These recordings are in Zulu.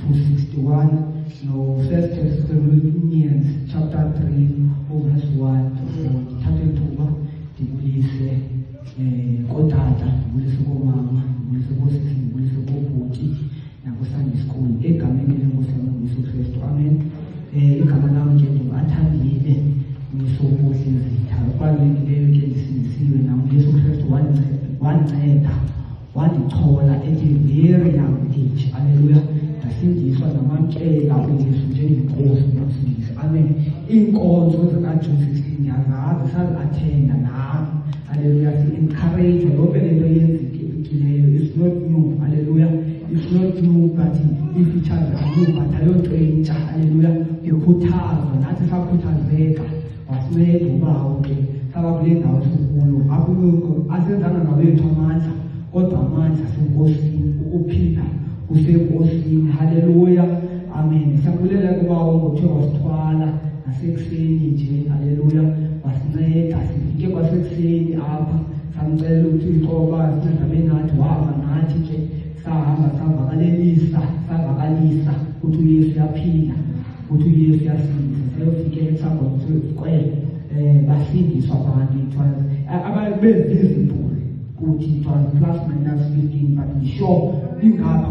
61, no, 1 Thessalonians chapter 3, verse 1 to 4. Thathe ithuba ndibulise kotata, ndibulise komama, ndibulise kosisi, ndibulise kobhuti naku-Sunday school egameni lenkosi yami uYesu Kristu. Amen. Igama lami ke ndingathandile ngisokuhle nzitha okubalulekileyo ke ndisindisiwe nam uYesu Kristu wandinceda wandichola at a very young age. Haleluya. Ndasindiswa namamkela uYesu njengenkosi nomsindisi. Amen. Iinkonzo zika-June 16 ndiyazazi sazi-athenda nam. Haleluya. Si-encourage yonke le nto yenzekileyo. It's not new. Haleluya. It's not new, but ii-features are new, but ayontshintsha. Haleluya. Ikhuthazwa nathi sakhuthazeka wasinceda ubawo ke saba kule ndawo sikuyo. Asenzanga ngawethu amandla kodwa amandla senkosini, ukuphila kusenkosini. Haleluya. Amen. Siyabulela kubawo ngothe wasithwala nasekuseni nje. Haleluya. Wasinceda sifike kwasekuseni apha samcela uThixo ukuba singabe nathi wahamba nathi ke sahamba savakalisa ukuthi uYesu yaphila, ukuthi uYesu yasindisa. Sayofike esangomswele basindiswa abantu. Ababezizipho ukuthi it was plus minus 15, but I'm sure ingapha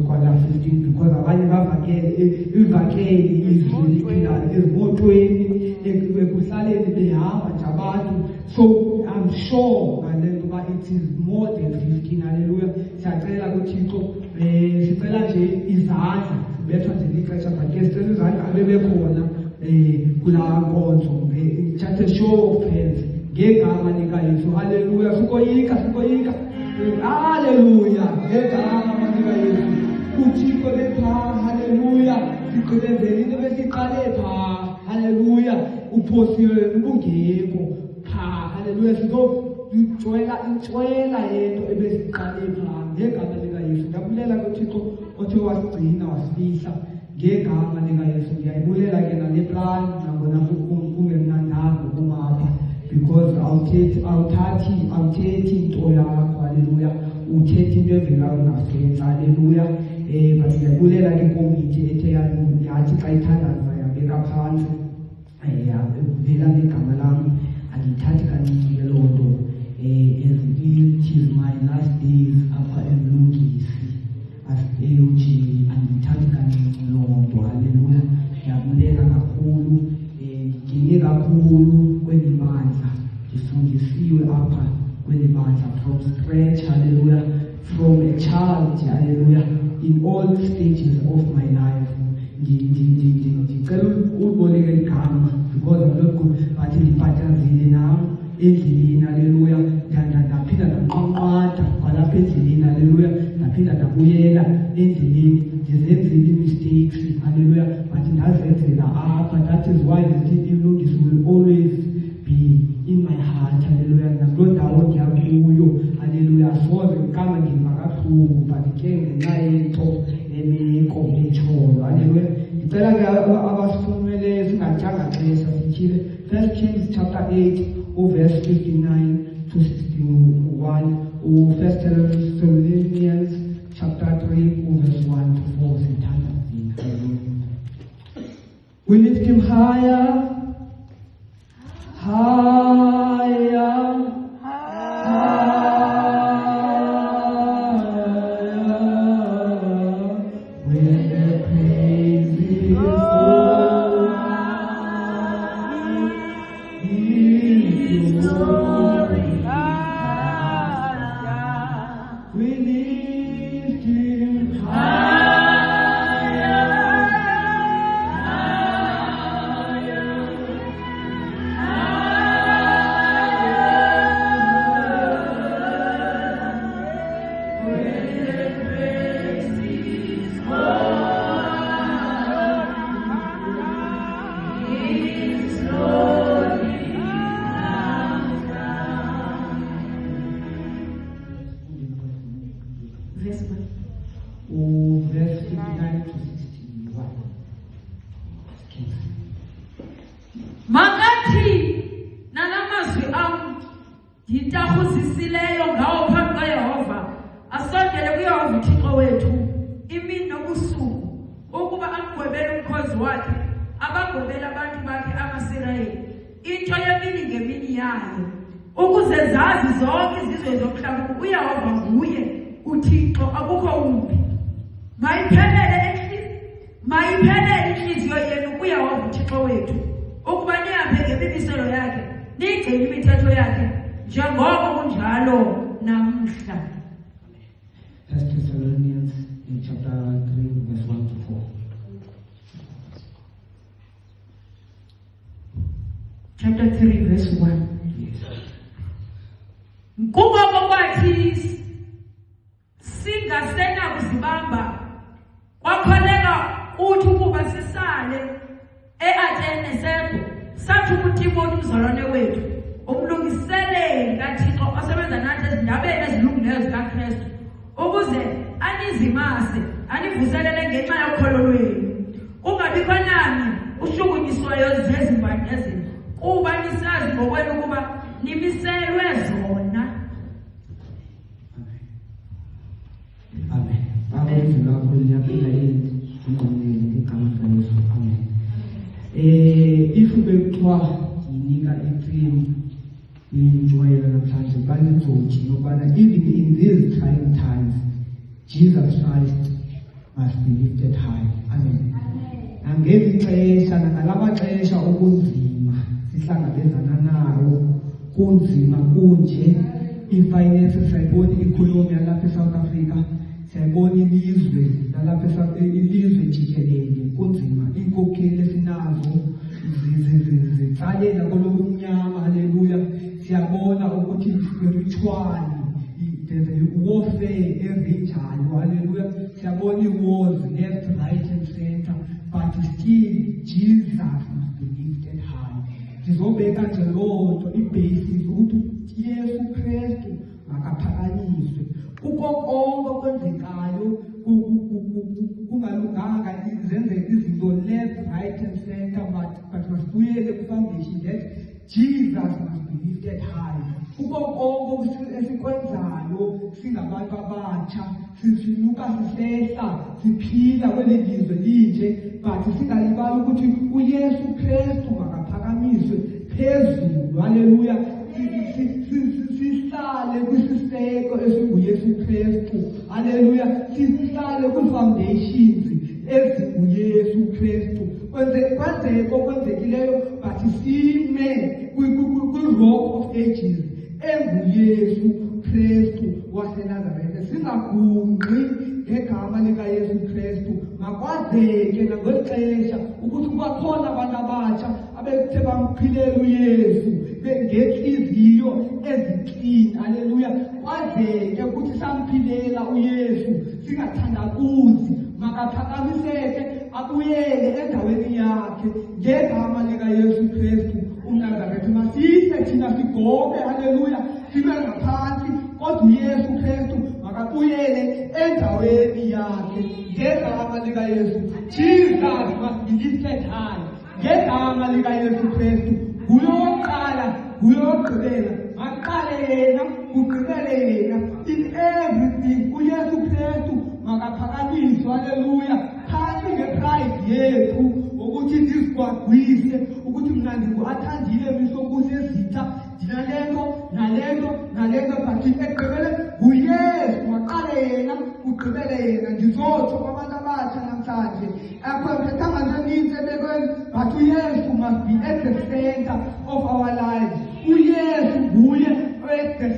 kwala 15 because abanye ivakeli iziliphila ezimotweni ekuhlaleni behamba nje abantu. So I'm sure that it is more than 15. Hallelujah. Siyacela kuThixo sicela nje izandla sibethwa nje lixesha but ke sicela izandla abebekhona kula nkonzo. Just a show of hands ngegama likaYesu. Haleluya. Sikoyika. Haleluya. Ngegama likaYesu. uThixo lepha. Haleluya. Siqhubezele into besiqale pha. Haleluya. Uphosiwe ubungekho pha. Haleluya. Intshwela yento ebesiqale pha ngegama likaYesu. Ndiyabulela kuThixo othe wasigcina wasifihla ngegama likaYesu. Ndiyayibulela ke nale plan nangona kungemnandanga kumapha because awuthathi into yakho. Haleluya. Uthethe into evela ngasenza. Haleluya. But ndiyabulela ke komiti ethe yathi xa ithandaza yabeka phansi vela ngegama lami andiyithathi kancinci ke loo nto. It is my last days apha emlungisi as-AOG andiyithathi kancinci loo nto. Haleluya. Ndiyabulela kakhulu. Ngingene kakhulu kweli bandla, ndifundisiwe apha kweli bandla from scratch. Haleluya. From a child. Haleluya. In all stages of my life. Ndicela uboleke igama because I'm not good, but ndibhatazile nam endleleni. Haleluya. Ndaphinda ndanqanqada kwalapha endleleni. Haleluya. Ndaphinda ndabuyela endleleni ndizenzile ii-mistakes. Haleluya. But ndazenzela apha. That is why ilungisi will always be in my heart. Haleluya. Nakuloo ndawo ndiyakuyo. Haleluya. Soze kama ngiva kabuhlungu but ke ngenxa yento emeko etshoyo. Haleluya. Ndicela ke abasifumeleyo singatyanga xesha sithile 1 Kings chapter 8 verse 59 to 61, 1 Thessalonians chapter 3 verse 1 to 4. Sithanda zina. We lift him higher, higher, higher. When the praises go his glory. We lift him higher, verse 59 to 61. Makathi nalamazwi am ngitahuzisileyo ngawo phambi kaYehova asondele kuYehova uThixo wethu imini nobusuku wagobela abantu bakhe amaSirayeli into yemini ngemini yayo ukuze zazi zonke izizwe zomhlaba uYehova nguye uThixo akukho umbi. Mayiphelele inhliziyo yenu kuYehova uThixo wethu ukuba nihambe ngemimiselo yakhe nigcine imithetho yakhe njengoba kunjalo namhla. 1 Thessalonians in chapter 3 verse 1 to 4. Chapter 3 verse 1. Ngoba kwathi singasena kuzibamba kwakholeka uthi ukuba sisale eAthene sathi kuTimothy umzalwane wethu umlungiseleli kaThixo osebenza nathi ezindabeni ezilungileyo zikaKristu ukuze anizimase anivuselele ngenxa yokholo lwenu kungabikho nani ushukunyiswayo zezimbandezelo kuba nisazi ngokwenu ukuba nimiselwe zona. Amen. Baba izwi lakho liyaphila yini ungqonele ngegama likaYesu. Amen. If bekuthiwa yinika itheme injwayelo namhlanje balizothi yokubana even in these trying times Jesus Christ must be lifted high. Amen. Angezi xesha nakalamaxesha okunzima sihlangabezana nawo kunzima kunje ifinance sayibona economy yalapha eSouth Africa sayibona ilizwe lalapha ilizwe jikelele kunzima inkokheli esinazo zitsalela kolomnyama. Haleluya. Siyabona ukuthi spiritually there's a warfare evinjalo. Haleluya. Siyabona i-wars left, right and center, but still Jesus must be lifted high. Sizobeka nje loo nto i-basis ukuthi Yesu Kristu makaphakanyiswe kuko konke okwenzekayo kungalunganga zenzeke izinto left, right and center, but masibuyele ku-foundation that Jesus must be lifted high. Kuko konke esikwenzayo singabantu abatsha sinuka sisehla siphila kweli lizwe linje but singalibali ukuthi uYesu Kristu makaphakanyiswe phezulu. Haleluya. Sihlale kwisiseko esinguYesu Kristu. Haleluya. Sihlale kwi-foundations ezinguYesu Kristu. Kwenzeke okwenzekileyo but sime kwi-rock of ages enguYesu Kristu waseNazaretha. Singagungqi ngegama likaYesu Kristu. Makwazeke nangeli xesha ukuthi kubakhona abantu abatsha abethe bamphilela uYesu ngenhliziyo eziqini. Haleluya. Kwazeke ukuthi samphilela uYesu singathandabuzi. Makaphakamiseke abuyele endaweni yakhe ngegama likaYesu Kristu uNazaretha. Masihle thina sigobe. Haleluya. Sibe ngaphansi kodwa uYesu Kristu makabuyele endaweni yakhe ngegama likaYesu. Jesus must be lifted high ngegama likaYesu Kristu. Uyoqala uyogqibela maqale yena ugqibele yena in everything. uYesu Kristu makaphakanyiswe. Haleluya. Phansi ngepride yethu ukuthi sizigwagwise ukuthi mina ndingu-athandile misokusi ezitha ndinalento nalento but ekugqibele nguYesu. Maqale yena ugqibele yena. Ndizotsho kwabantu abatsha namhlanje akhwemphethanga nto eninzi ebekweni but uYesu must be at the center of our lives. uYesu nguye at the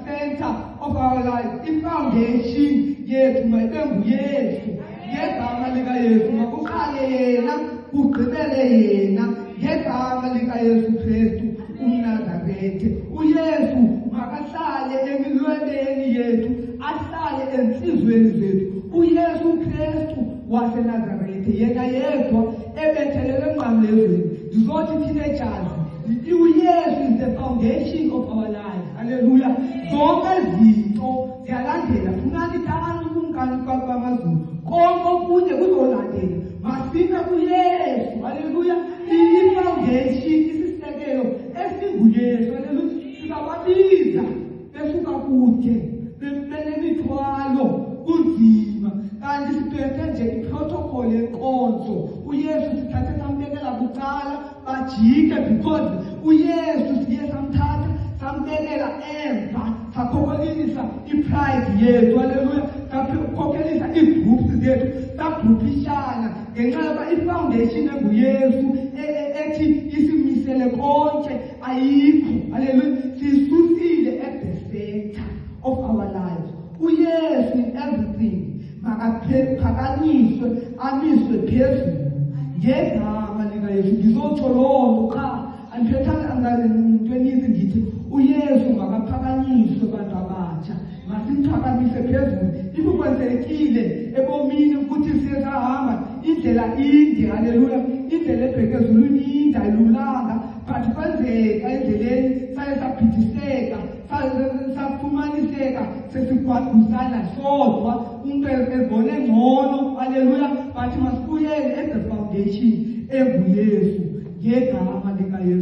center of our lives. I-foundation yethu mayibe nguYesu ngegama likaYesu. Makuqale yena kugqibele yena ngegama likaYesu Kristu uNazaretha. uYesu makahlale emilweleni yethu ahlale enhlizweni zethu. uYesu Kristu waseNazaretha yena yedwa ebethelele emnqamlezweni. Ndizothi teenagers uYesu is the foundation of our lives. Haleluya. Zonke izinto ziyalandela funani tani kumkani kwamazulu konke okunye kuzolandela masime kuYesu. Haleluya. I-foundation isisekelo esinguYesu. Haleluya. Sizababiza besuka kude benemithwalo kunzima kanti siphethe nje iprotocol yenkonzo. uYesu sithathe sambekela zakuqala bajike because uYesu siye samthatha sambekela emva sakhokhelisa ipride yethu haleluya sakhokhelisa igroups zethu sagrupishana ngenxa yoba ifoundation enguYesu ethi isimisele konke ayikho haleluya sisusile at the center of our lives uYesu in everything makaphakanyiswe amiswe phezulu ngegama likaYesu ngizotsho lonto cha andithethanga into eninzi ngithi uYesu makaphakanyiswe bantu abatsha masimphakamise phezulu ikukwenzelekile ebomini ukuthi siyahamba indlela inde haleluya indlela ebheke ezulwini inde ayilulanga but kwenzeka endleleni saye saphithiseka safumaniseka sesigwagusana sodwa umuntu ezibone ngcono haleluya but masibuyele at the foundation enguYesu ngegama likaYesu